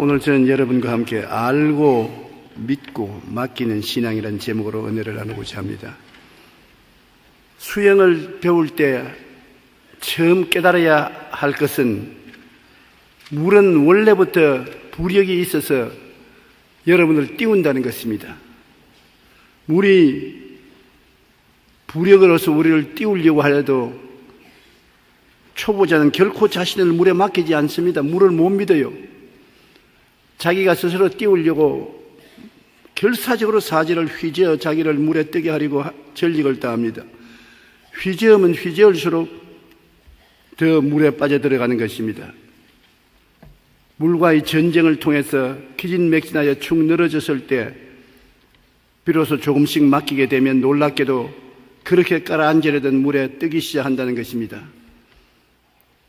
오늘 저는 여러분과 함께 알고 믿고 맡기는 신앙이라는 제목으로 은혜를 나누고자 합니다. 수영을 배울 때 처음 깨달아야 할 것은 물은 원래부터 부력이 있어서 여러분을 띄운다는 것입니다. 물이 부력으로서 우리를 띄우려고 하여도 초보자는 결코 자신을 물에 맡기지 않습니다. 물을 못 믿어요. 자기가 스스로 띄우려고 결사적으로 사지를 휘저어 자기를 물에 뜨게 하려고 전력을 다합니다. 휘저으면 휘저을수록 더 물에 빠져들어가는 것입니다. 물과의 전쟁을 통해서 기진맥진하여 축 늘어졌을 때 비로소 조금씩 맡기게 되면 놀랍게도 그렇게 깔아앉으려던 물에 뜨기 시작한다는 것입니다.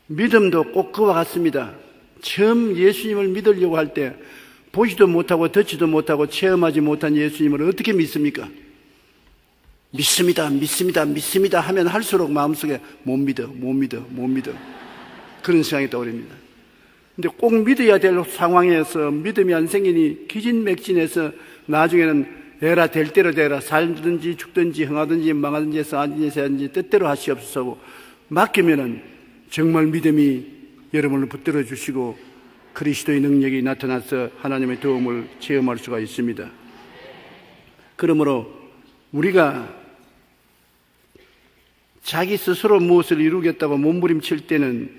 믿음도 꼭 그와 같습니다. 처음 예수님을 믿으려고 할 때 보지도 못하고 듣지도 못하고 체험하지 못한 예수님을 어떻게 믿습니까? 믿습니다 하면 할수록 마음속에 못 믿어 그런 생각이 떠오릅니다. 근데 꼭 믿어야 될 상황에서 믿음이 안 생기니 기진맥진해서 나중에는 에라 될 대로 되라, 살든지 죽든지 흥하든지 망하든지 싸든지 새든지 뜻대로 하시옵소서 맡기면은 정말 믿음이 여러분을 붙들어 주시고 그리스도의 능력이 나타나서 하나님의 도움을 체험할 수가 있습니다. 그러므로 우리가 자기 스스로 무엇을 이루겠다고 몸부림칠 때는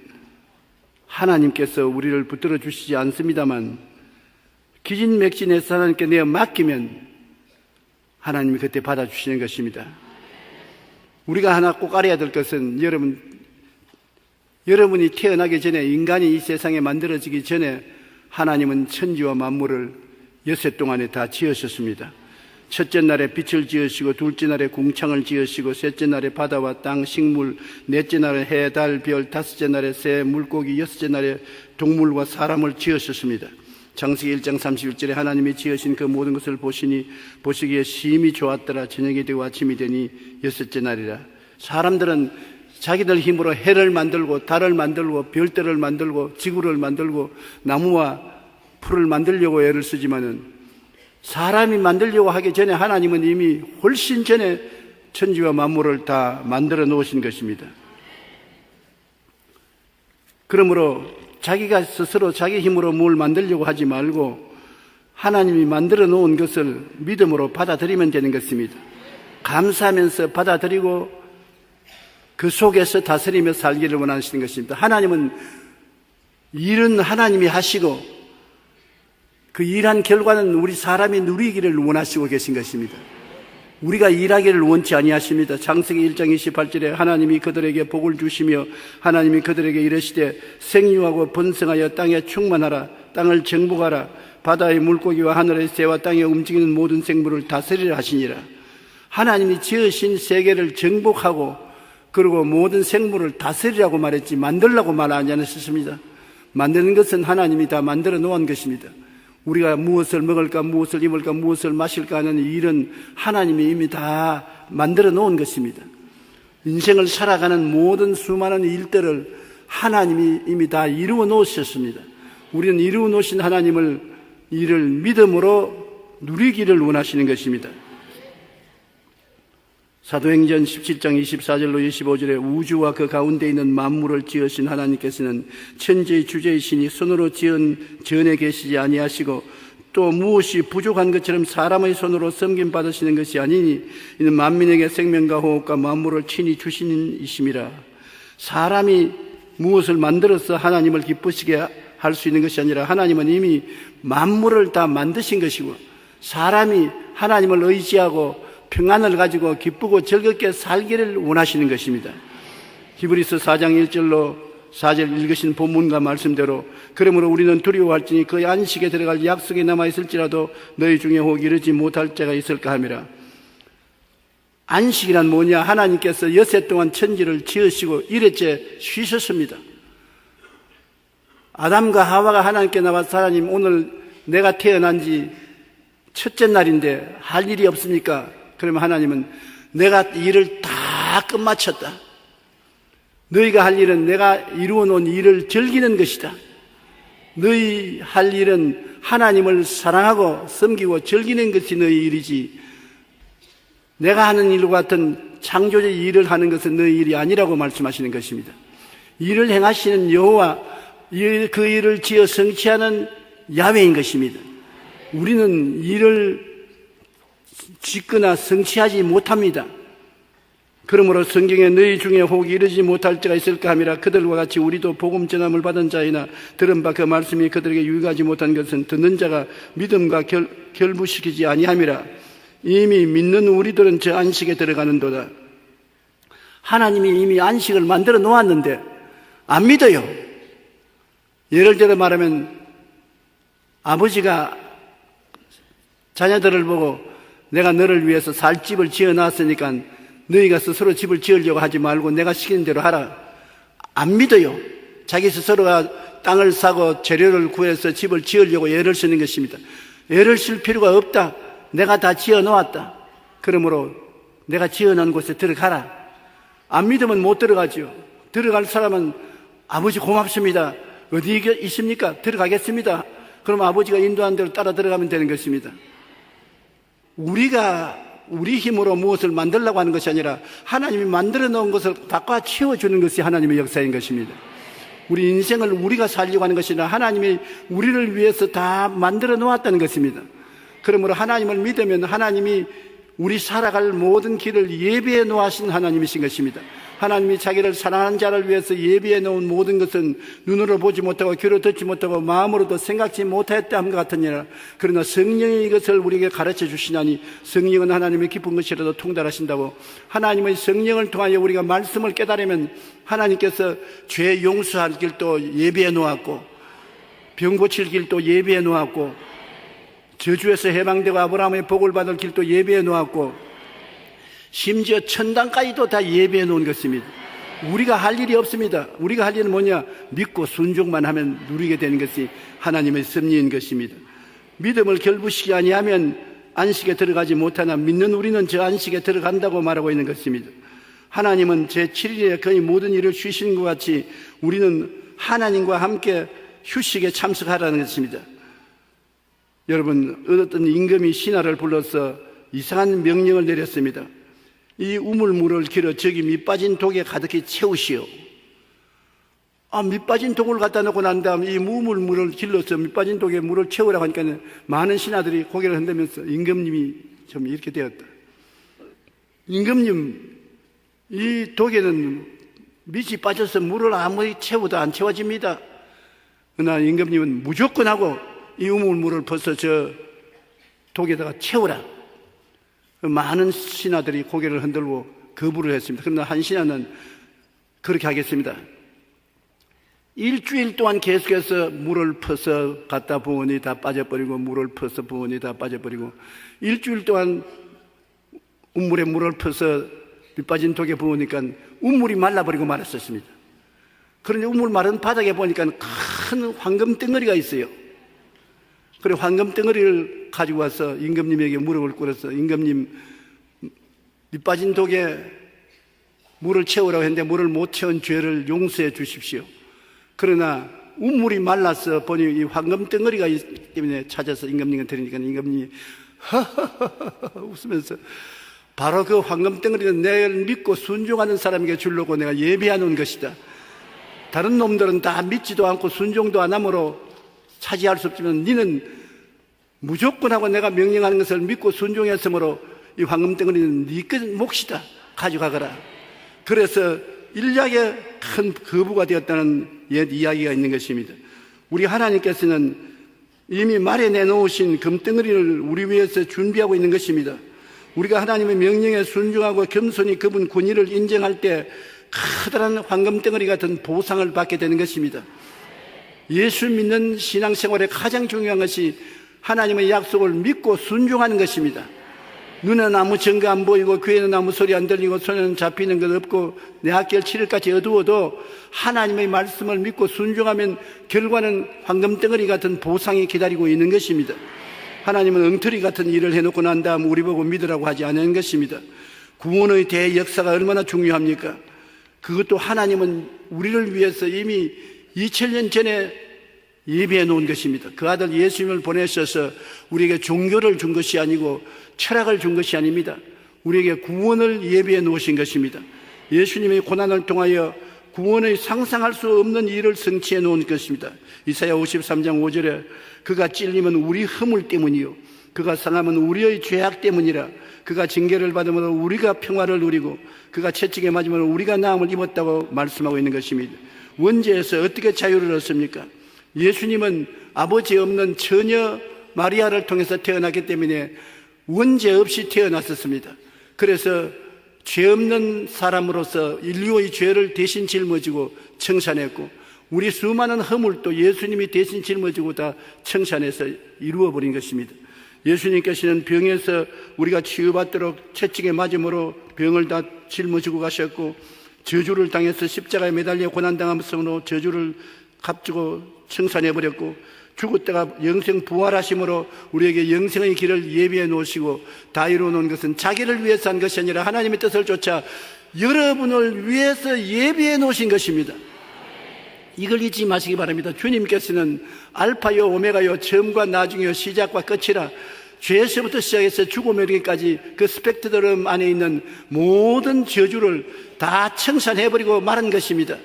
하나님께서 우리를 붙들어 주시지 않습니다만 기진맥진해서 하나님께 내어 맡기면 하나님이 그때 받아주시는 것입니다. 우리가 하나 꼭 알아야 될 것은 여러분이 태어나기 전에, 인간이 이 세상에 만들어지기 전에 하나님은 천지와 만물을 엿새 동안에 다 지으셨습니다. 첫째 날에 빛을 지으시고, 둘째 날에 궁창을 지으시고, 셋째 날에 바다와 땅, 식물, 넷째 날에 해, 달, 별, 다섯째 날에 새, 물고기, 여섯째 날에 동물과 사람을 지으셨습니다. 창세기 1장 31절에 하나님이 지으신 그 모든 것을 보시기에 심히 좋았더라. 저녁이 되고 아침이 되니 여섯째 날이라. 사람들은 자기들 힘으로 해를 만들고 달을 만들고 별들을 만들고 지구를 만들고 나무와 풀을 만들려고 애를 쓰지만은 사람이 만들려고 하기 전에 하나님은 이미 훨씬 전에 천지와 만물을 다 만들어 놓으신 것입니다. 그러므로 자기가 스스로 자기 힘으로 뭘 만들려고 하지 말고 하나님이 만들어 놓은 것을 믿음으로 받아들이면 되는 것입니다. 감사하면서 받아들이고 그 속에서 다스리며 살기를 원하시는 것입니다. 하나님은 일은 하나님이 하시고 그 일한 결과는 우리 사람이 누리기를 원하시고 계신 것입니다. 우리가 일하기를 원치 아니하십니다. 창세기 1장 28절에 하나님이 그들에게 복을 주시며 하나님이 그들에게 이르시되 생육하고 번성하여 땅에 충만하라. 땅을 정복하라. 바다의 물고기와 하늘의 새와 땅에 움직이는 모든 생물을 다스리라 하시니라. 하나님이 지으신 세계를 정복하고 그리고 모든 생물을 다스리라고 말했지 만들라고 말 하지 않으셨습니다. 만드는 것은 하나님이 다 만들어 놓은 것입니다. 우리가 무엇을 먹을까, 무엇을 입을까, 무엇을 마실까 하는 일은 하나님이 이미 다 만들어 놓은 것입니다. 인생을 살아가는 모든 수많은 일들을 하나님이 이미 다 이루어 놓으셨습니다. 우리는 이루어 놓으신 하나님을 이를 믿음으로 누리기를 원하시는 것입니다. 사도행전 17장 24절로 25절에 우주와 그 가운데 있는 만물을 지으신 하나님께서는 천지의 주제이시니 손으로 지은 전에 계시지 아니하시고 또 무엇이 부족한 것처럼 사람의 손으로 섬김 받으시는 것이 아니니 이는 만민에게 생명과 호흡과 만물을 친히 주시는 이심이라. 사람이 무엇을 만들어서 하나님을 기쁘시게 할 수 있는 것이 아니라 하나님은 이미 만물을 다 만드신 것이고 사람이 하나님을 의지하고 평안을 가지고 기쁘고 즐겁게 살기를 원하시는 것입니다. 히브리서 4장 1절로 4절 읽으신 본문과 말씀대로 그러므로 우리는 두려워할지니 그 안식에 들어갈 약속이 남아있을지라도 너희 중에 혹 이르지 못할 자가 있을까 함이라. 안식이란 뭐냐? 하나님께서 엿새 동안 천지를 지으시고 일회째 쉬셨습니다. 아담과 하와가 하나님께 나와서 하나님 오늘 내가 태어난 지 첫째 날인데 할 일이 없습니까? 그러면 하나님은 내가 일을 다 끝마쳤다. 너희가 할 일은 내가 이루어 놓은 일을 즐기는 것이다. 너희 할 일은 하나님을 사랑하고 섬기고 즐기는 것이 너희 일이지, 내가 하는 일과 같은 창조적 일을 하는 것은 너희 일이 아니라고 말씀하시는 것입니다. 일을 행하시는 여호와, 그 일을 지어 성취하는 야훼인 것입니다. 우리는 일을 짓거나 성취하지 못합니다. 그러므로 성경에 너희 중에 혹 이르지 못할 자가 있을까 함이라. 그들과 같이 우리도 복음 전함을 받은 자이나 들은 바 그 말씀이 그들에게 유익하지 못한 것은 듣는 자가 믿음과 결부시키지 아니함이라. 이미 믿는 우리들은 저 안식에 들어가는도다. 하나님이 이미 안식을 만들어 놓았는데 안 믿어요. 예를 들어 말하면 아버지가 자녀들을 보고 내가 너를 위해서 살 집을 지어놨으니까 너희가 스스로 집을 지으려고 하지 말고 내가 시키는 대로 하라. 안 믿어요. 자기 스스로가 땅을 사고 재료를 구해서 집을 지으려고 애를 쓰는 것입니다. 애를 쓸 필요가 없다. 내가 다 지어놓았다. 그러므로 내가 지어놓은 곳에 들어가라. 안 믿으면 못 들어가죠. 들어갈 사람은 아버지 고맙습니다. 어디 있습니까? 들어가겠습니다. 그럼 아버지가 인도한 대로 따라 들어가면 되는 것입니다. 우리가 우리 힘으로 무엇을 만들려고 하는 것이 아니라 하나님이 만들어 놓은 것을 바꿔 채워주는 것이 하나님의 역사인 것입니다. 우리 인생을 우리가 살려고 하는 것이 아니라 하나님이 우리를 위해서 다 만들어 놓았다는 것입니다. 그러므로 하나님을 믿으면 하나님이 우리 살아갈 모든 길을 예비해 놓으신 하나님이신 것입니다. 하나님이 자기를 사랑하는 자를 위해서 예비해 놓은 모든 것은 눈으로 보지 못하고 귀로 듣지 못하고 마음으로도 생각지 못했다 함과 같으니라. 그러나 성령이 이것을 우리에게 가르쳐 주시나니 성령은 하나님의 깊은 것이라도 통달하신다고. 하나님의 성령을 통하여 우리가 말씀을 깨달으면 하나님께서 죄 용서할 길도 예비해 놓았고 병 고칠 길도 예비해 놓았고 저주에서 해방되고 아브라함의 복을 받을 길도 예비해 놓았고 심지어 천당까지도 다 예비해 놓은 것입니다. 우리가 할 일이 없습니다. 우리가 할 일은 뭐냐? 믿고 순종만 하면 누리게 되는 것이 하나님의 섭리인 것입니다. 믿음을 결부시키지 아니하면 안식에 들어가지 못하나 믿는 우리는 저 안식에 들어간다고 말하고 있는 것입니다. 하나님은 제7일에 거의 모든 일을 쉬시는 것 같이 우리는 하나님과 함께 휴식에 참석하라는 것입니다. 여러분, 어떤 임금이 신하를 불러서 이상한 명령을 내렸습니다. 이 우물물을 길어 저기 밑빠진 독에 가득히 채우시오. 밑빠진 독을 갖다 놓고 난 다음 이 우물물을 길러서 밑빠진 독에 물을 채우라고 하니까 많은 신하들이 고개를 흔들면서 임금님이 좀 이렇게 되었다. 임금님, 이 독에는 밑이 빠져서 물을 아무리 채워도 안 채워집니다. 그러나 임금님은 무조건 하고 이 우물물을 벗어 저 독에다가 채우라. 많은 신하들이 고개를 흔들고 거부를 했습니다. 그러나 한 신하는 그렇게 하겠습니다. 일주일 동안 계속해서 물을 퍼서 갖다 부으니 다 빠져버리고 물을 퍼서 부으니 다 빠져버리고 일주일 동안 우물에 물을 퍼서 밑빠진 독에 부으니까 우물이 말라버리고 말았었습니다. 그런데 우물 마른 바닥에 보니까 큰 황금 덩어리가 있어요. 그래 황금 덩어리를 가지고 와서 임금님에게 무릎을 꿇어서 임금님, 밑빠진 독에 물을 채우라고 했는데 물을 못 채운 죄를 용서해 주십시오. 그러나 우물이 말라서 보니 이 황금 덩어리가 있기 때문에 찾아서 임금님께 드리니까 임금님이 하하하하 웃으면서 바로 그 황금 덩어리는 내가 믿고 순종하는 사람에게 주려고 내가 예비해 놓은 것이다. 다른 놈들은 다 믿지도 않고 순종도 안 하므로 차지할 수 없지만 너는 무조건 하고 내가 명령하는 것을 믿고 순종했으므로 이 황금덩어리는 네 몫이다. 가져가거라. 그래서 일약의 큰 거부가 되었다는 옛 이야기가 있는 것입니다. 우리 하나님께서는 이미 마련해 놓으신 금덩어리를 우리 위해서 준비하고 있는 것입니다. 우리가 하나님의 명령에 순종하고 겸손히 그분 권위를 인정할 때 커다란 황금덩어리 같은 보상을 받게 되는 것입니다. 예수 믿는 신앙생활의 가장 중요한 것이 하나님의 약속을 믿고 순종하는 것입니다. 눈에는 아무 증거 안 보이고 귀에는 아무 소리 안 들리고 손에는 잡히는 것 없고 내 학결 7일까지 어두워도 하나님의 말씀을 믿고 순종하면 결과는 황금덩어리 같은 보상이 기다리고 있는 것입니다. 하나님은 엉터리 같은 일을 해놓고 난 다음 우리 보고 믿으라고 하지 않은 것입니다. 구원의 대역사가 얼마나 중요합니까? 그것도 하나님은 우리를 위해서 이미 2000년 전에 예비해 놓은 것입니다. 그 아들 예수님을 보내셔서 우리에게 종교를 준 것이 아니고 철학을 준 것이 아닙니다. 우리에게 구원을 예비해 놓으신 것입니다. 예수님의 고난을 통하여 구원의 상상할 수 없는 일을 성취해 놓은 것입니다. 이사야 53장 5절에 그가 찔림은 우리 허물 때문이요 그가 상함은 우리의 죄악 때문이라. 그가 징계를 받음으로 우리가 평화를 누리고 그가 채찍에 맞음으로 우리가 나음을 입었다고 말씀하고 있는 것입니다. 원죄에서 어떻게 자유를 얻습니까? 예수님은 아버지 없는 처녀 마리아를 통해서 태어났기 때문에 원죄 없이 태어났었습니다. 그래서 죄 없는 사람으로서 인류의 죄를 대신 짊어지고 청산했고 우리 수많은 허물도 예수님이 대신 짊어지고 다 청산해서 이루어버린 것입니다. 예수님께서는 병에서 우리가 치유받도록 채찍에 맞음으로 병을 다 짊어지고 가셨고 저주를 당해서 십자가에 매달려 고난당함으로 저주를 값지고 청산해버렸고 죽었다가 영생 부활하심으로 우리에게 영생의 길을 예비해 놓으시고 다 이루어 놓은 것은 자기를 위해서 한 것이 아니라 하나님의 뜻을 쫓아 여러분을 위해서 예비해 놓으신 것입니다. 이걸 잊지 마시기 바랍니다. 주님께서는 알파요 오메가요 처음과 나중이요 시작과 끝이라 죄에서부터 시작해서 죽음에 이르기까지 그 스펙트럼 안에 있는 모든 저주를 다 청산해버리고 말한 것입니다.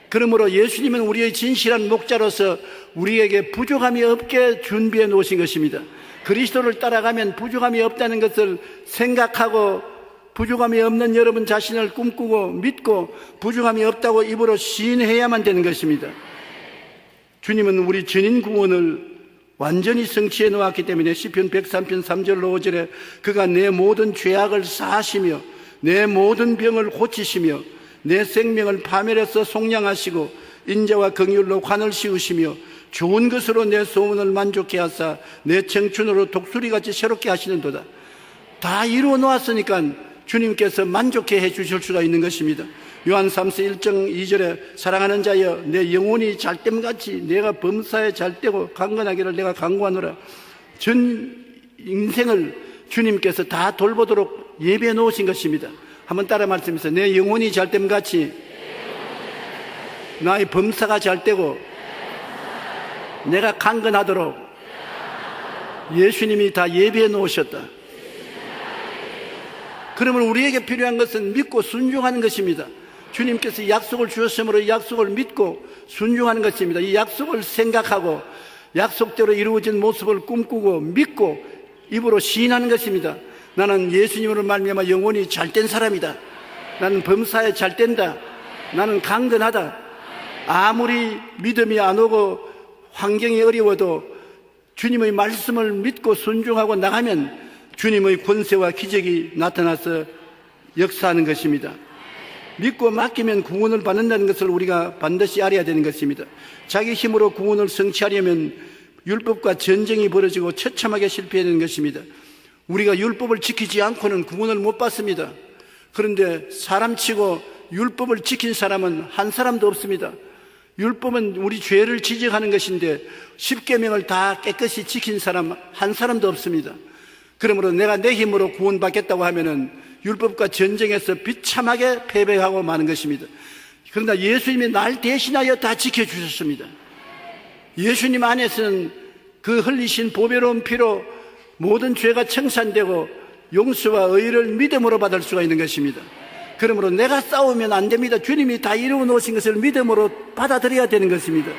그러므로 예수님은 우리의 진실한 목자로서 우리에게 부족함이 없게 준비해 놓으신 것입니다. 그리스도를 따라가면 부족함이 없다는 것을 생각하고 부족함이 없는 여러분 자신을 꿈꾸고 믿고 부족함이 없다고 입으로 시인해야만 되는 것입니다. 주님은 우리 전인 구원을 완전히 성취해 놓았기 때문에 시편 103편 3절로 5절에 그가 내 모든 죄악을 사하시며 내 모든 병을 고치시며 내 생명을 파멸해서 속량하시고 인자와 긍휼로 관을 씌우시며 좋은 것으로 내 소원을 만족해 하사 내 청춘으로 독수리같이 새롭게 하시는도다. 다 이루어 놓았으니까 주님께서 만족해 해 주실 수가 있는 것입니다. 요한 3서 1장 2절에 사랑하는 자여 내 영혼이 잘됨같이 내가 범사에 잘되고 강건하기를 내가 강구하노라. 전 인생을 주님께서 다 돌보도록 예배해 놓으신 것입니다. 한번 따라 말씀해서 내 영혼이 잘됨같이 나의 범사가 잘되고 내가 강건하도록 예수님이 다 예비해 놓으셨다. 그러면 우리에게 필요한 것은 믿고 순종하는 것입니다. 주님께서 약속을 주셨으므로 약속을 믿고 순종하는 것입니다. 이 약속을 생각하고 약속대로 이루어진 모습을 꿈꾸고 믿고 입으로 시인하는 것입니다. 나는 예수님으로 말미암아 영혼이 잘된 사람이다. 나는 범사에 잘된다. 나는 강건하다. 아무리 믿음이 안 오고 환경이 어려워도 주님의 말씀을 믿고 순종하고 나가면 주님의 권세와 기적이 나타나서 역사하는 것입니다. 믿고 맡기면 구원을 받는다는 것을 우리가 반드시 알아야 되는 것입니다. 자기 힘으로 구원을 성취하려면 율법과 전쟁이 벌어지고 처참하게 실패하는 것입니다. 우리가 율법을 지키지 않고는 구원을 못 받습니다. 그런데 사람치고 율법을 지킨 사람은 한 사람도 없습니다. 율법은 우리 죄를 지적하는 것인데 10계명을 다 깨끗이 지킨 사람 한 사람도 없습니다. 그러므로 내가 내 힘으로 구원받겠다고 하면은 율법과 전쟁에서 비참하게 패배하고 마는 것입니다. 그러나 예수님이 날 대신하여 다 지켜주셨습니다. 예수님 안에서는 그 흘리신 보배로운 피로 모든 죄가 청산되고 용서와 의를 믿음으로 받을 수가 있는 것입니다. 그러므로 내가 싸우면 안 됩니다. 주님이 다 이루어 놓으신 것을 믿음으로 받아들여야 되는 것입니다.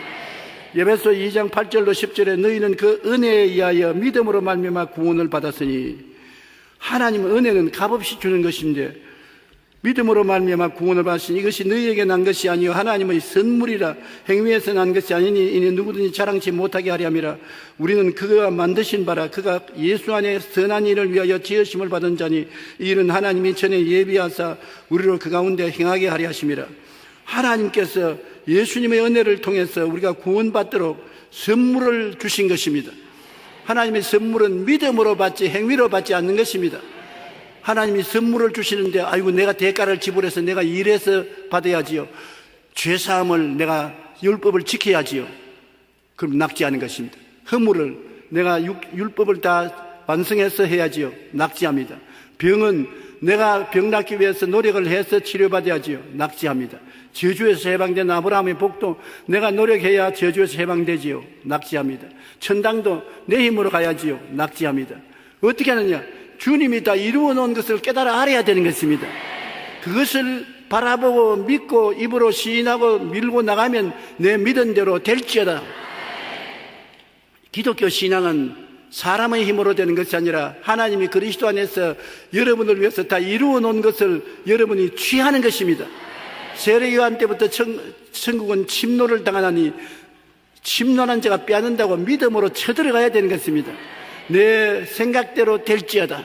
에베소 2장 8절로 10절에 너희는 그 은혜에 의하여 믿음으로 말미암아 구원을 받았으니 하나님은 은혜는 값없이 주는 것인데 믿음으로 말미암아 구원을 받으시니 이것이 너희에게 난 것이 아니요 하나님의 선물이라 행위에서 난 것이 아니니 이는 누구든지 자랑치 못하게 하려 함이라. 우리는 그가 만드신 바라 그가 예수 안에 선한 일을 위하여 지으심을 받은 자니 이 일은 하나님이 전에 예비하사 우리를 그 가운데 행하게 하려 하심이라. 하나님께서 예수님의 은혜를 통해서 우리가 구원받도록 선물을 주신 것입니다. 하나님의 선물은 믿음으로 받지 행위로 받지 않는 것입니다. 하나님이 선물을 주시는데 아이고 내가 대가를 지불해서 내가 일해서 받아야지요. 죄사함을 내가 율법을 지켜야지요. 그럼 낚지 않은 것입니다. 허물을 내가 율법을 다 완성해서 해야지요. 낙지합니다. 병은 내가 병 낫기 위해서 노력을 해서 치료받아야지요. 낙지합니다. 저주에서 해방된 아브라함의 복도 내가 노력해야 저주에서 해방되지요. 낙지합니다. 천당도 내 힘으로 가야지요. 낙지합니다. 어떻게 하느냐? 주님이 다 이루어 놓은 것을 깨달아 알아야 되는 것입니다. 그것을 바라보고 믿고 입으로 시인하고 밀고 나가면 내 믿은 대로 될지어다. 기독교 신앙은 사람의 힘으로 되는 것이 아니라 하나님이 그리스도 안에서 여러분을 위해서 다 이루어 놓은 것을 여러분이 취하는 것입니다. 세례요한 때부터 천국은 침노를 당하나니 침노한 자가 빼앗는다고 믿음으로 쳐들어가야 되는 것입니다. 내 생각대로 될지어다.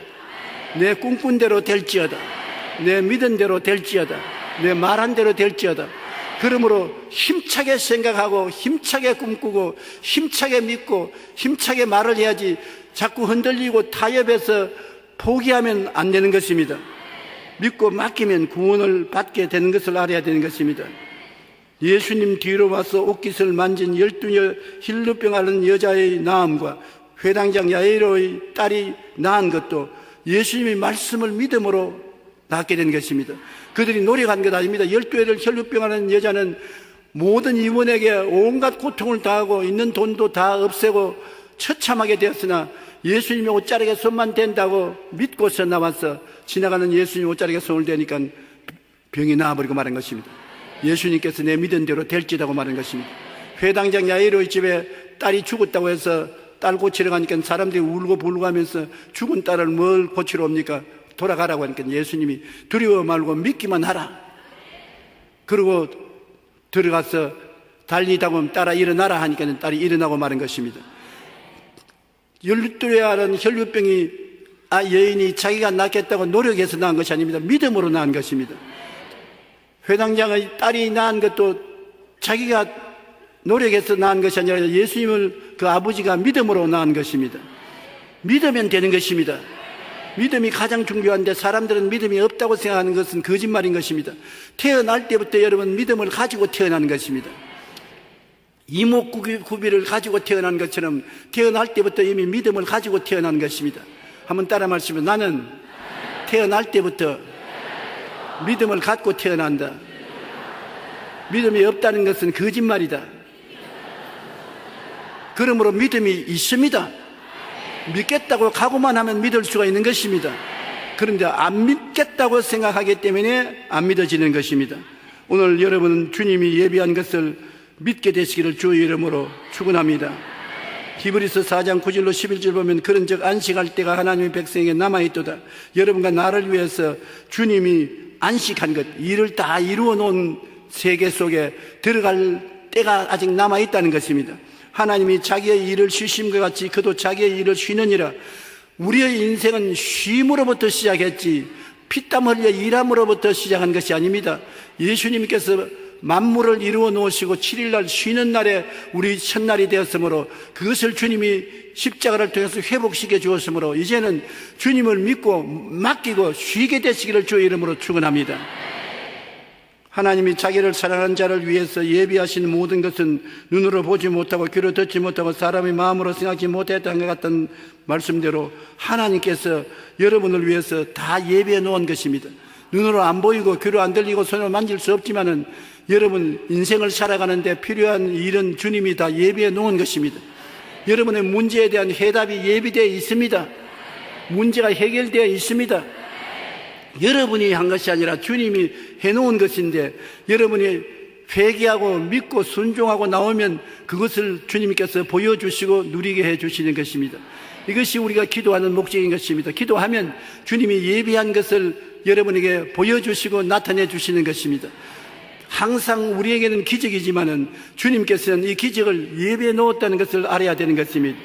내 꿈꾼대로 될지어다. 내 믿은 대로 될지어다. 내 말한 대로 될지어다. 그러므로 힘차게 생각하고 힘차게 꿈꾸고 힘차게 믿고 힘차게 말을 해야지 자꾸 흔들리고 타협해서 포기하면 안 되는 것입니다. 믿고 맡기면 구원을 받게 되는 것을 알아야 되는 것입니다. 예수님 뒤로 와서 옷깃을 만진 12 힐루병 앓는 여자의 나음과 회당장 야이로의 딸이 낳은 것도 예수님의 말씀을 믿음으로 낳게 된 것입니다. 그들이 노력한 것 아닙니다. 12회를 혈루병 앓는 여자는 모든 임원에게 온갖 고통을 당하고 있는 돈도 다 없애고 처참하게 되었으나 예수님의 옷자락에 손만 댄다고 믿고서 나와서 지나가는 예수님 옷자락에 손을 대니까 병이 나아버리고 말한 것입니다. 예수님께서 내 믿은 대로 될지다고 말한 것입니다. 회당장 야이로의 집에 딸이 죽었다고 해서 딸 고치러 가니까 사람들이 울고 불고 하면서 죽은 딸을 뭘 고치러 옵니까? 돌아가라고 하니까 예수님이 두려워 말고 믿기만 하라. 그리고 들어가서 달리다 보면 따라 일어나라 하니까 딸이 일어나고 말한 것입니다. 12회 앓은 혈류병이 여인이 자기가 낫겠다고 노력해서 낳은 것이 아닙니다. 믿음으로 낳은 것입니다. 회당장의 딸이 낳은 것도 자기가 노력해서 낳은 것이 아니라 예수님을 그 아버지가 믿음으로 낳은 것입니다. 믿으면 되는 것입니다. 믿음이 가장 중요한데 사람들은 믿음이 없다고 생각하는 것은 거짓말인 것입니다. 태어날 때부터 여러분 믿음을 가지고 태어나는 것입니다. 이목구비를 가지고 태어난 것처럼 태어날 때부터 이미 믿음을 가지고 태어난 것입니다. 한번 따라 말씀해. 나는 태어날 때부터 믿음을 갖고 태어난다. 믿음이 없다는 것은 거짓말이다. 그러므로 믿음이 있습니다. 믿겠다고 각오만 하면 믿을 수가 있는 것입니다. 그런데 안 믿겠다고 생각하기 때문에 안 믿어지는 것입니다. 오늘 여러분은 주님이 예비한 것을 믿게 되시기를 주의 이름으로 축원합니다. 히브리서 4장 9절로 11절 보면 그런즉 안식할 때가 하나님의 백성에게 남아있도다. 여러분과 나를 위해서 주님이 안식한 것, 일을 다 이루어 놓은 세계 속에 들어갈 때가 아직 남아있다는 것입니다. 하나님이 자기의 일을 쉬심과 같이 그도 자기의 일을 쉬느니라. 우리의 인생은 쉼으로부터 시작했지 피땀 흘려 일함으로부터 시작한 것이 아닙니다. 예수님께서 만물을 이루어 놓으시고 7일날 쉬는 날에 우리 첫날이 되었으므로 그것을 주님이 십자가를 통해서 회복시켜 주었으므로 이제는 주님을 믿고 맡기고 쉬게 되시기를 주의 이름으로 축원합니다. 하나님이 자기를 사랑하는 자를 위해서 예비하신 모든 것은 눈으로 보지 못하고 귀로 듣지 못하고 사람의 마음으로 생각지 못했던 것 같은 말씀대로 하나님께서 여러분을 위해서 다 예비해 놓은 것입니다. 눈으로 안 보이고 귀로 안 들리고 손으로 만질 수 없지만은 여러분 인생을 살아가는데 필요한 일은 주님이 다 예비해 놓은 것입니다. 여러분의 문제에 대한 해답이 예비되어 있습니다. 문제가 해결되어 있습니다. 여러분이 한 것이 아니라 주님이 해놓은 것인데 여러분이 회개하고 믿고 순종하고 나오면 그것을 주님께서 보여주시고 누리게 해주시는 것입니다. 이것이 우리가 기도하는 목적인 것입니다. 기도하면 주님이 예비한 것을 여러분에게 보여주시고 나타내 주시는 것입니다. 항상 우리에게는 기적이지만은 주님께서는 이 기적을 예비해 놓았다는 것을 알아야 되는 것입니다.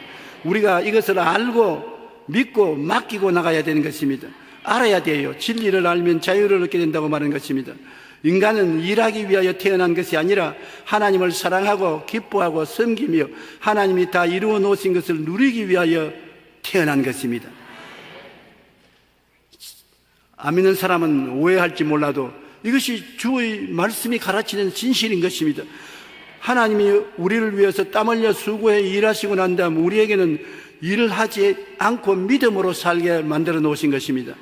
우리가 이것을 알고 믿고 맡기고 나가야 되는 것입니다. 알아야 돼요. 진리를 알면 자유를 얻게 된다고 말하는 것입니다. 인간은 일하기 위하여 태어난 것이 아니라 하나님을 사랑하고 기뻐하고 섬기며 하나님이 다 이루어 놓으신 것을 누리기 위하여 태어난 것입니다. 안 믿는 사람은 오해할지 몰라도 이것이 주의 말씀이 가르치는 진실인 것입니다. 하나님이 우리를 위해서 땀 흘려 수고해 일하시고 난 다음 우리에게는 일을 하지 않고 믿음으로 살게 만들어 놓으신 것입니다.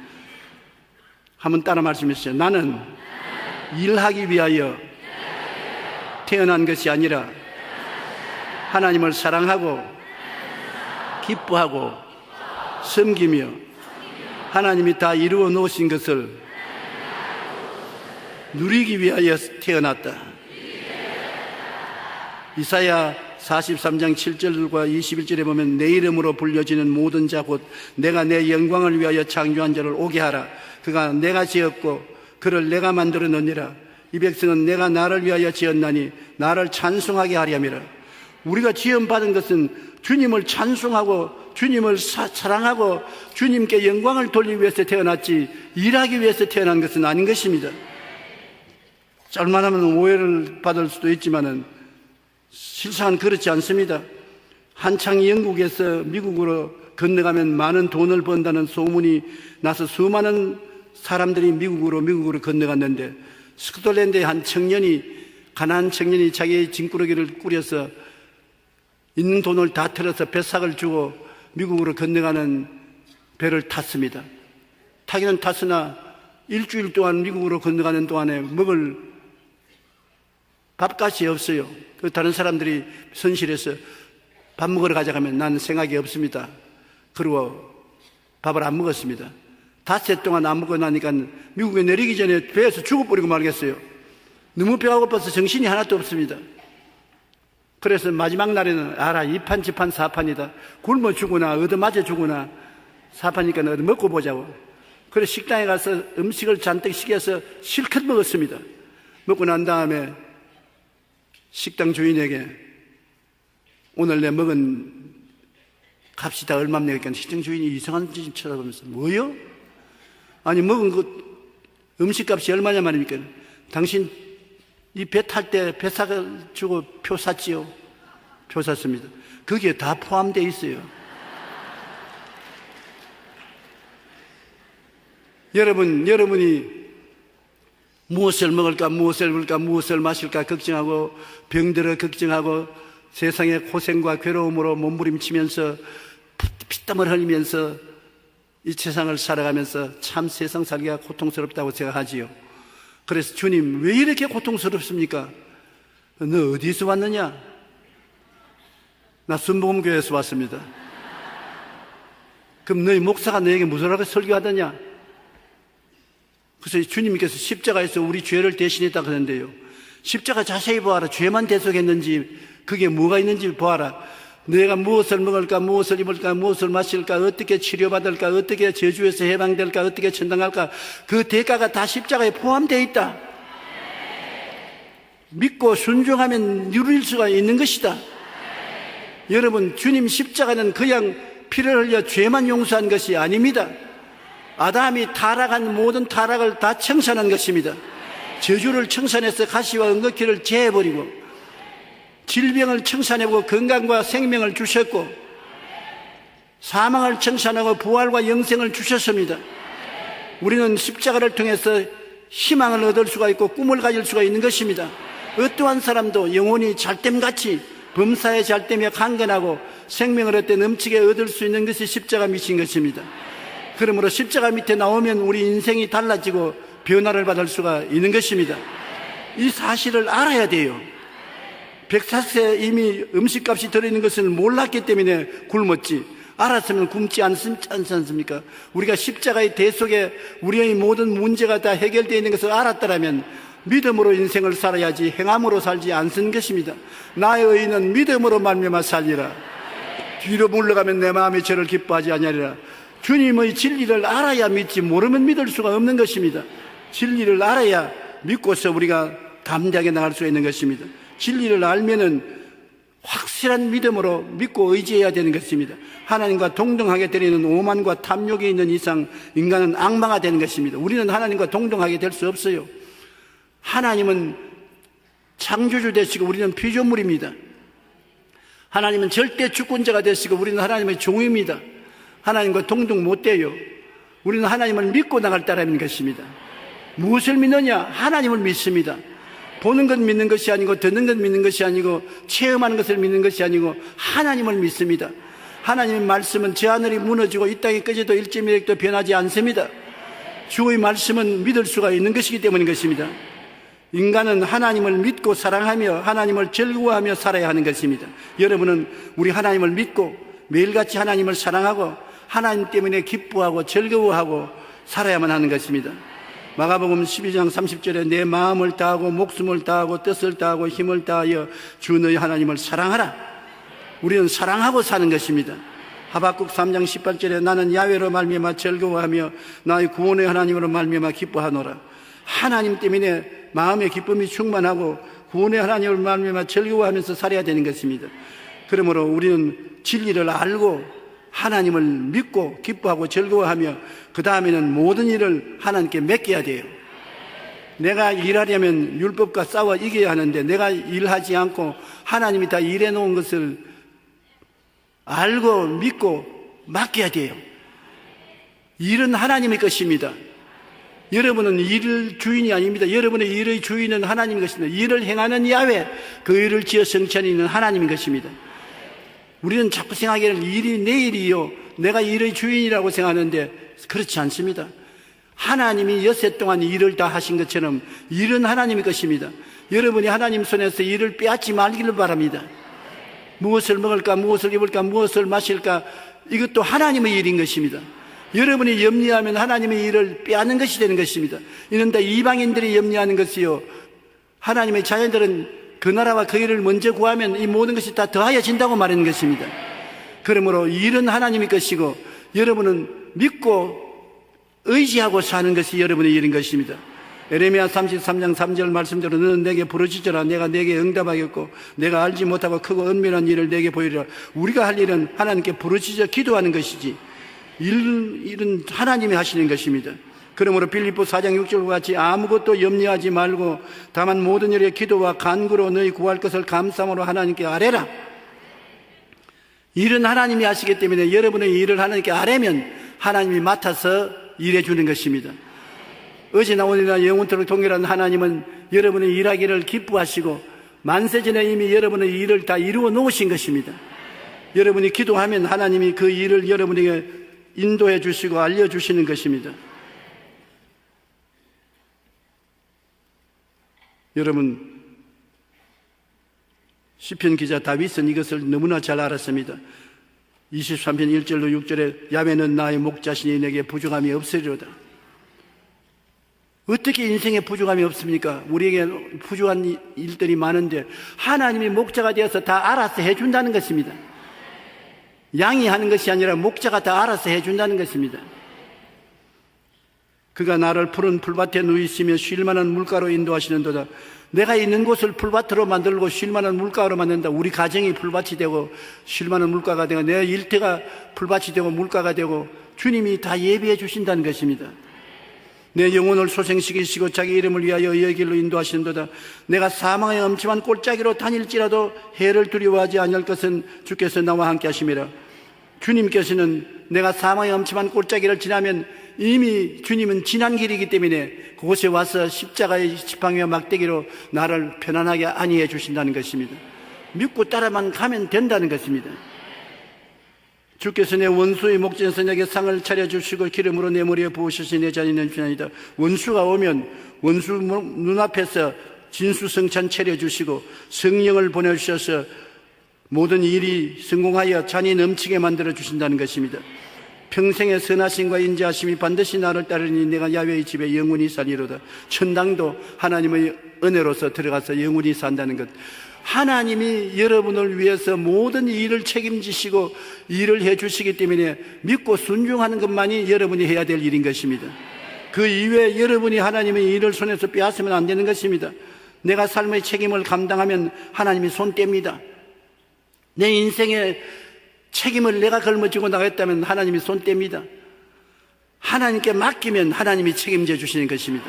한번 따라 말씀해 주세요. 나는 일하기 위하여 태어난 것이 아니라 하나님을 사랑하고 기뻐하고 섬기며 하나님이 다 이루어 놓으신 것을 누리기 위하여 태어났다. 이사야 43장 7절과 21절에 보면 내 이름으로 불려지는 모든 자 곧 내가 내 영광을 위하여 창조한 자를 오게 하라. 그가 내가 지었고 그를 내가 만들어 놓으니라. 이 백성은 내가 나를 위하여 지었나니 나를 찬송하게 하렴이라. 우리가 지음받은 것은 주님을 찬송하고 주님을 사랑하고 주님께 영광을 돌리기 위해서 태어났지 일하기 위해서 태어난 것은 아닌 것입니다. 짤만하면 오해를 받을 수도 있지만은 실상은 그렇지 않습니다. 한창 영국에서 미국으로 건너가면 많은 돈을 번다는 소문이 나서 수많은 사람들이 미국으로 건너갔는데 스코틀랜드의 한 가난한 청년이 자기의 짐꾸러기를 꾸려서 있는 돈을 다 털어서 배삭을 주고 미국으로 건너가는 배를 탔습니다. 타기는 탔으나 일주일 동안 미국으로 건너가는 동안에 먹을 밥값이 없어요. 그 다른 사람들이 선실해서 밥 먹으러 가자고 하면 나는 생각이 없습니다. 그리고 밥을 안 먹었습니다. 닷새 동안 안 먹고 나니까 미국에 내리기 전에 배에서 죽어버리고 말겠어요. 너무 배가 고파서 정신이 하나도 없습니다. 그래서 마지막 날에는 알아, 이판 지판 사판이다. 굶어 죽으나 얻어맞아 죽으나 사판이니까 얻어 먹고 보자고. 그래서 식당에 가서 음식을 잔뜩 시켜서 실컷 먹었습니다. 먹고 난 다음에 식당 주인에게 오늘 내 먹은 값이 다 얼마나 내니까 식당 주인이 이상한 짓 쳐다보면서 뭐요? 아니 먹은 음식값이 얼마냐 말입니까? 당신 이 배 탈 때 배삭을 주고 표 샀지요? 표 샀습니다. 거기에 다 포함되어 있어요. 여러분이 무엇을 먹을까, 무엇을 입을까, 무엇을 마실까 걱정하고 병들어 걱정하고 세상의 고생과 괴로움으로 몸부림치면서 피땀을 흘리면서 이 세상을 살아가면서 참 세상 살기가 고통스럽다고 생각하지요. 그래서 주님 왜 이렇게 고통스럽습니까? 너 어디서 왔느냐? 나 순복음교회에서 왔습니다. 그럼 너희 목사가 너에게 무슨 설교하더냐? 그래서 주님께서 십자가에서 우리 죄를 대신했다 그러는데요, 십자가 자세히 보아라. 죄만 대속했는지 그게 뭐가 있는지 보아라. 내가 무엇을 먹을까, 무엇을 입을까, 무엇을 마실까, 어떻게 치료받을까, 어떻게 저주에서 해방될까, 어떻게 천당 갈까, 그 대가가 다 십자가에 포함되어 있다. 믿고 순종하면 누릴 수가 있는 것이다. 여러분, 주님 십자가는 그냥 피를 흘려 죄만 용서한 것이 아닙니다. 아담이 타락한 모든 타락을 다 청산한 것입니다. 저주를 청산해서 가시와 은거키를 제해버리고 질병을 청산하고 건강과 생명을 주셨고 사망을 청산하고 부활과 영생을 주셨습니다. 우리는 십자가를 통해서 희망을 얻을 수가 있고 꿈을 가질 수가 있는 것입니다. 어떠한 사람도 영혼이 잘됨같이 범사에 잘되며 강건하고 생명을 얻되 넘치게 얻을 수 있는 것이 십자가 밑인 것입니다. 그러므로 십자가 밑에 나오면 우리 인생이 달라지고 변화를 받을 수가 있는 것입니다. 이 사실을 알아야 돼요. 백사세 이미 음식값이 들어있는 것을 몰랐기 때문에 굶었지, 알았으면 굶지 않지 않습니까? 우리가 십자가의 대속에 우리의 모든 문제가 다 해결되어 있는 것을 알았더라면 믿음으로 인생을 살아야지 행함으로 살지 않는 것입니다. 나의 의인은 믿음으로 말미암아 살리라. 뒤로 물러가면 내 마음이 저를 기뻐하지 아니하리라. 주님의 진리를 알아야 믿지, 모르면 믿을 수가 없는 것입니다. 진리를 알아야 믿고서 우리가 담대하게 나갈 수 있는 것입니다. 진리를 알면은 확실한 믿음으로 믿고 의지해야 되는 것입니다. 하나님과 동등하게 되려는 오만과 탐욕이 있는 이상 인간은 악마가 되는 것입니다. 우리는 하나님과 동등하게 될 수 없어요. 하나님은 창조주 되시고 우리는 피조물입니다. 하나님은 절대 주권자가 되시고 우리는 하나님의 종입니다. 하나님과 동등 못 돼요. 우리는 하나님을 믿고 나갈 따름인 것입니다. 무엇을 믿느냐? 하나님을 믿습니다. 보는 것 믿는 것이 아니고 듣는 것 믿는 것이 아니고 체험하는 것을 믿는 것이 아니고 하나님을 믿습니다. 하나님의 말씀은 저 하늘이 무너지고 이 땅이 꺼져도 일제미력도 변하지 않습니다. 주의 말씀은 믿을 수가 있는 것이기 때문인 것입니다. 인간은 하나님을 믿고 사랑하며 하나님을 즐거워하며 살아야 하는 것입니다. 여러분은 우리 하나님을 믿고 매일같이 하나님을 사랑하고 하나님 때문에 기뻐하고 즐거워하고 살아야만 하는 것입니다. 마가복음 12장 30절에 내 마음을 다하고 목숨을 다하고 뜻을 다하고 힘을 다하여 주 너희 하나님을 사랑하라. 우리는 사랑하고 사는 것입니다. 하박국 3장 18절에 나는 야훼로 말미암아 즐거워하며 나의 구원의 하나님으로 말미암아 기뻐하노라. 하나님 때문에 마음의 기쁨이 충만하고 구원의 하나님을 말미암아 즐거워하면서 살아야 되는 것입니다. 그러므로 우리는 진리를 알고 하나님을 믿고 기뻐하고 즐거워하며 그 다음에는 모든 일을 하나님께 맡겨야 돼요. 내가 일하려면 율법과 싸워 이겨야 하는데 내가 일하지 않고 하나님이 다 일해 놓은 것을 알고 믿고 맡겨야 돼요. 일은 하나님의 것입니다. 여러분은 일 주인이 아닙니다. 여러분의 일의 주인은 하나님의 것입니다. 일을 행하는 야훼, 그 일을 지어 성취하는 이는 하나님의 것입니다. 우리는 자꾸 생각하기를 일이 내 일이요, 내가 일의 주인이라고 생각하는데 그렇지 않습니다. 하나님이 여세 동안 일을 다 하신 것처럼 일은 하나님의 것입니다. 여러분이 하나님 손에서 일을 빼앗지 말기를 바랍니다. 무엇을 먹을까, 무엇을 입을까, 무엇을 마실까, 이것도 하나님의 일인 것입니다. 여러분이 염려하면 하나님의 일을 빼앗는 것이 되는 것입니다. 이는 다 이방인들이 염려하는 것이요, 하나님의 자녀들은 그 나라와 그 일을 먼저 구하면 이 모든 것이 다 더하여진다고 말하는 것입니다. 그러므로 일은 하나님의 것이고 여러분은 믿고 의지하고 사는 것이 여러분의 일인 것입니다. 에레미야 33장 3절 말씀대로 너는 내게 부르짖으라. 내가 내게 응답하겠고 내가 알지 못하고 크고 은밀한 일을 내게 보이리라. 우리가 할 일은 하나님께 부르짖어 기도하는 것이지 일은 하나님이 하시는 것입니다. 그러므로 빌립보 4장 6절과 같이 아무것도 염려하지 말고 다만 모든 일에 기도와 간구로 너희 구할 것을 감사함으로 하나님께 아뢰라. 일은 하나님이 하시기 때문에 여러분의 일을 하나님께 아뢰면 하나님이 맡아서 일해 주는 것입니다. 어제나 오늘이나 영원토록 동일한 하나님은 여러분의 일하기를 기뻐하시고 만세전에 이미 여러분의 일을 다 이루어 놓으신 것입니다. 여러분이 기도하면 하나님이 그 일을 여러분에게 인도해 주시고 알려주시는 것입니다. 여러분, 시편 기자 다윗은 이것을 너무나 잘 알았습니다. 23편 1절로 6절에 야훼는 나의 목자시니 내게 부족함이 없으리로다. 어떻게 인생에 부족함이 없습니까? 우리에게 부족한 일들이 많은데 하나님이 목자가 되어서 다 알아서 해준다는 것입니다. 양이 하는 것이 아니라 목자가 다 알아서 해준다는 것입니다. 그가 나를 푸른 풀밭에 누이시며 쉴만한 물가로 인도하시는도다. 내가 있는 곳을 풀밭으로 만들고 쉴만한 물가로 만든다. 우리 가정이 풀밭이 되고 쉴만한 물가가 되고 내 일터가 풀밭이 되고 물가가 되고 주님이 다 예비해 주신다는 것입니다. 내 영혼을 소생시키시고 자기 이름을 위하여 의의 길로 인도하시는도다. 내가 사망의 엄침한 골짜기로 다닐지라도 해를 두려워하지 아니할 것은 주께서 나와 함께 하심이라. 주님께서는 내가 사망의 엄침한 골짜기를 지나면 이미 주님은 지난 길이기 때문에 그곳에 와서 십자가의 지팡이와 막대기로 나를 편안하게 안위해 주신다는 것입니다. 믿고 따라만 가면 된다는 것입니다. 주께서 내 원수의 목전에서 내게 상을 차려주시고 기름으로 내 머리에 부으시니 내 자리는 피나이다. 원수가 오면 원수 눈앞에서 진수성찬 차려주시고 성령을 보내주셔서 모든 일이 성공하여 잔이 넘치게 만들어 주신다는 것입니다. 평생의 선하심과 인자하심이 반드시 나를 따르니 내가 야훼의 집에 영원히 살리로다. 천당도 하나님의 은혜로서 들어가서 영원히 산다는 것. 하나님이 여러분을 위해서 모든 일을 책임지시고 일을 해주시기 때문에 믿고 순종하는 것만이 여러분이 해야 될 일인 것입니다. 그 이외에 여러분이 하나님의 일을 손에서 빼앗으면 안 되는 것입니다. 내가 삶의 책임을 감당하면 하나님이 손 뗍니다. 내 인생의 책임을 내가 걸머쥐고 나갔다면 하나님이 손 뗍니다. 하나님께 맡기면 하나님이 책임져 주시는 것입니다.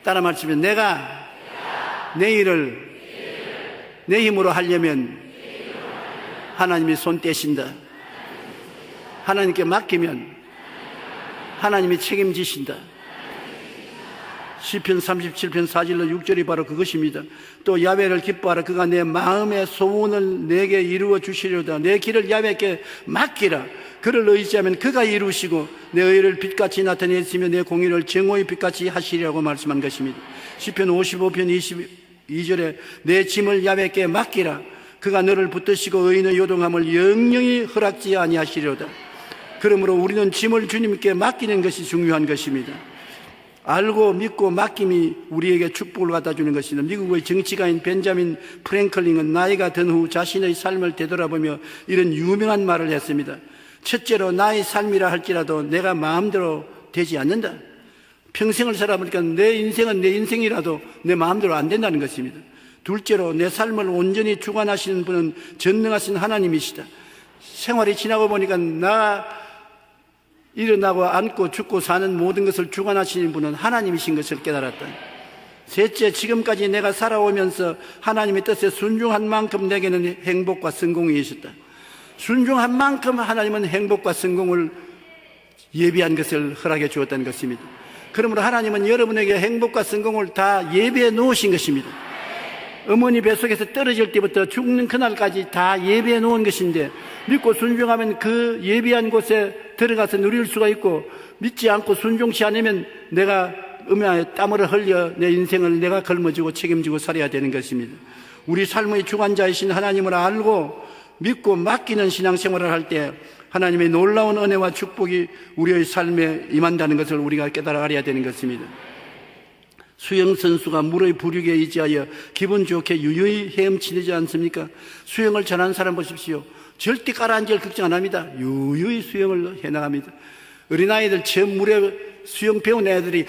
따라 말하면 내가 내 일을 내 힘으로 하려면 하나님이 손 떼신다. 하나님께 맡기면 하나님이 책임지신다. 시편 37편 4절로 6절이 바로 그것입니다. 또 야훼를 기뻐하라. 그가 내 마음의 소원을 내게 이루어 주시려다. 내 길을 야훼께 맡기라. 그를 의지하면 그가 이루시고 내 의를 빛같이 나타내시며 내 공의를 정오의 빛같이 하시리라고 말씀한 것입니다. 시편 55편 22절에 내 짐을 야훼께 맡기라. 그가 너를 붙드시고 의인의 요동함을 영영히 허락지 아니하시리로다. 그러므로 우리는 짐을 주님께 맡기는 것이 중요한 것입니다. 알고 믿고 맡김이 우리에게 축복을 갖다 주는 것입니다. 미국의 정치가인 벤자민 프랭클린은 나이가 든 후 자신의 삶을 되돌아보며 이런 유명한 말을 했습니다. 첫째로 나의 삶이라 할지라도 내가 마음대로 되지 않는다. 평생을 살아보니까 내 인생은 내 인생이라도 내 마음대로 안 된다는 것입니다. 둘째로 내 삶을 온전히 주관하시는 분은 전능하신 하나님이시다. 생활이 지나고 보니까 나 일어나고 앉고 죽고 사는 모든 것을 주관하시는 분은 하나님이신 것을 깨달았다. 셋째, 지금까지 내가 살아오면서 하나님의 뜻에 순종한 만큼 내게는 행복과 성공이 있었다. 순종한 만큼 하나님은 행복과 성공을 예비한 것을 허락해 주었다는 것입니다. 그러므로 하나님은 여러분에게 행복과 성공을 다 예비해 놓으신 것입니다. 어머니 뱃속에서 떨어질 때부터 죽는 그날까지 다 예비해 놓은 것인데 믿고 순종하면 그 예비한 곳에 들어가서 누릴 수가 있고, 믿지 않고 순종치 않으면 내가 음야에 땀을 흘려 내 인생을 내가 걸머지고 책임지고 살아야 되는 것입니다. 우리 삶의 주관자이신 하나님을 알고 믿고 맡기는 신앙생활을 할 때 하나님의 놀라운 은혜와 축복이 우리의 삶에 임한다는 것을 우리가 깨달아 알아야 되는 것입니다. 수영선수가 물의 부류에 의지하여 기분 좋게 유유히 헤엄치지 않습니까? 수영을 잘하는 사람 보십시오. 절대 가라앉을 걱정 안 합니다. 유유히 수영을 해나갑니다. 어린아이들 처음 물에 수영 배운 애들이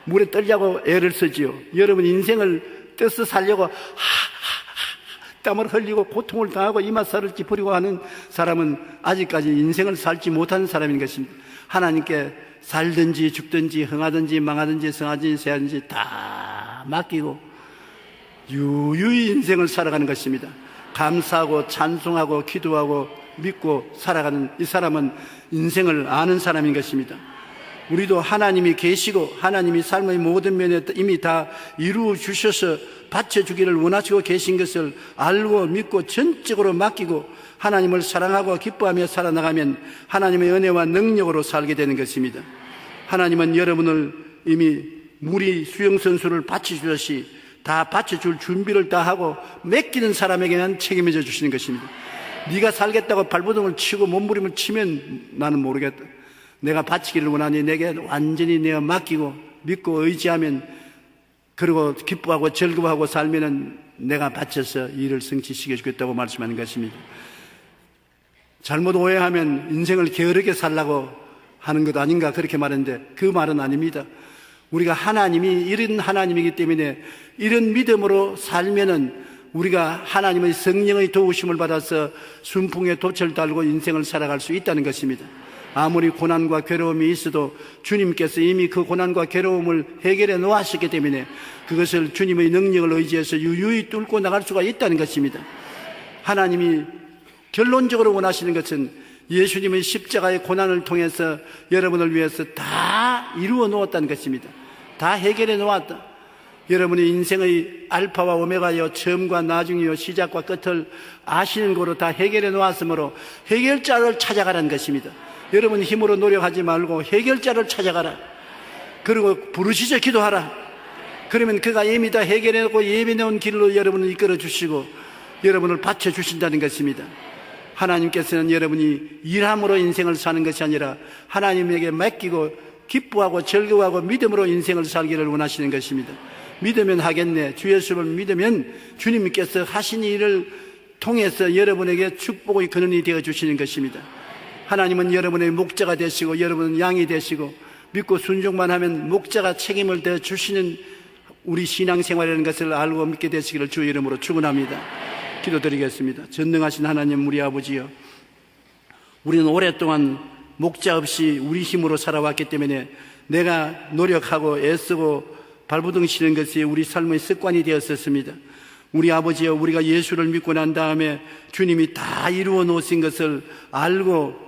물에 떨려고 애를 쓰지요. 여러분 인생을 떠서 살려고 땀을 흘리고 고통을 당하고 이마살을 찌푸리고 하는 사람은 아직까지 인생을 살지 못하는 사람인 것입니다. 하나님께 살든지 죽든지 흥하든지 망하든지 성하든지 세하든지 다 맡기고 유유히 인생을 살아가는 것입니다. 감사하고 찬송하고 기도하고 믿고 살아가는 이 사람은 인생을 아는 사람인 것입니다. 우리도 하나님이 계시고 하나님이 삶의 모든 면에 이미 다 이루어 주셔서 바쳐주기를 원하시고 계신 것을 알고 믿고 전적으로 맡기고 하나님을 사랑하고 기뻐하며 살아나가면 하나님의 은혜와 능력으로 살게 되는 것입니다. 하나님은 여러분을 이미 물이 수영선수를 바쳐주듯이 다 바쳐줄 준비를 다 하고 맡기는 사람에게는 책임을 져 주시는 것입니다. 네가 살겠다고 발버둥을 치고 몸부림을 치면 나는 모르겠다. 내가 바치기를 원하니 내게 완전히 내가 맡기고 믿고 의지하면, 그리고 기뻐하고 즐거워하고 살면은 내가 바쳐서 일을 성취시켜 주겠다고 말씀하는 것입니다. 잘못 오해하면 인생을 게으르게 살라고 하는 것 아닌가 그렇게 말했는데 그 말은 아닙니다. 우리가 하나님이 이런 하나님이기 때문에 이런 믿음으로 살면은 우리가 하나님의 성령의 도우심을 받아서 순풍에 돛을 달고 인생을 살아갈 수 있다는 것입니다. 아무리 고난과 괴로움이 있어도 주님께서 이미 그 고난과 괴로움을 해결해 놓으셨기 때문에 그것을 주님의 능력을 의지해서 유유히 뚫고 나갈 수가 있다는 것입니다. 하나님이 결론적으로 원하시는 것은 예수님의 십자가의 고난을 통해서 여러분을 위해서 다 이루어 놓았다는 것입니다. 다 해결해 놓았다. 여러분의 인생의 알파와 오메가여 처음과 나중이요 시작과 끝을 아시는 거로 다 해결해 놓았으므로 해결자를 찾아가라는 것입니다. 여러분 힘으로 노력하지 말고 해결자를 찾아가라. 그리고 부르시죠 기도하라. 그러면 그가 이미 다 해결해 놓고 예비해 놓은 길로 여러분을 이끌어 주시고 여러분을 받쳐 주신다는 것입니다. 하나님께서는 여러분이 일함으로 인생을 사는 것이 아니라 하나님에게 맡기고 기뻐하고 즐거워하고 믿음으로 인생을 살기를 원하시는 것입니다. 믿으면 하겠네. 주 예수를 믿으면 주님께서 하신 일을 통해서 여러분에게 축복의 근원이 되어 주시는 것입니다. 하나님은 여러분의 목자가 되시고 여러분은 양이 되시고 믿고 순종만 하면 목자가 책임을 져 주시는 우리 신앙생활이라는 것을 알고 믿게 되시기를 주의 이름으로 축원합니다. 기도드리겠습니다. 전능하신 하나님 우리 아버지여, 우리는 오랫동안 목자 없이 우리 힘으로 살아왔기 때문에 내가 노력하고 애쓰고 발버둥 치는 것이 우리 삶의 습관이 되었었습니다. 우리 아버지여, 우리가 예수를 믿고 난 다음에 주님이 다 이루어 놓으신 것을 알고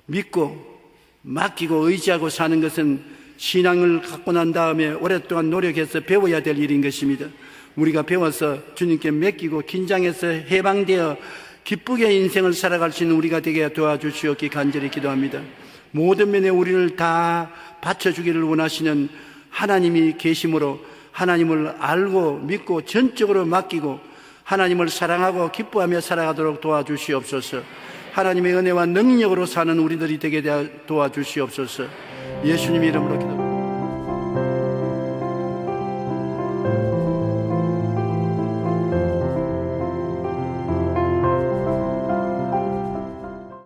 믿고 맡기고 의지하고 사는 것은 신앙을 갖고 난 다음에 오랫동안 노력해서 배워야 될 일인 것입니다. 우리가 배워서 주님께 맡기고 긴장해서 해방되어 기쁘게 인생을 살아갈 수 있는 우리가 되게 도와주시옵기 간절히 기도합니다. 모든 면에 우리를 다 바쳐주기를 원하시는 하나님이 계심으로 하나님을 알고 믿고 전적으로 맡기고 하나님을 사랑하고 기뻐하며 살아가도록 도와주시옵소서. 하나님의 은혜와 능력으로 사는 우리들이 되게 도와주시옵소서. 예수님 이름으로 기도합니다.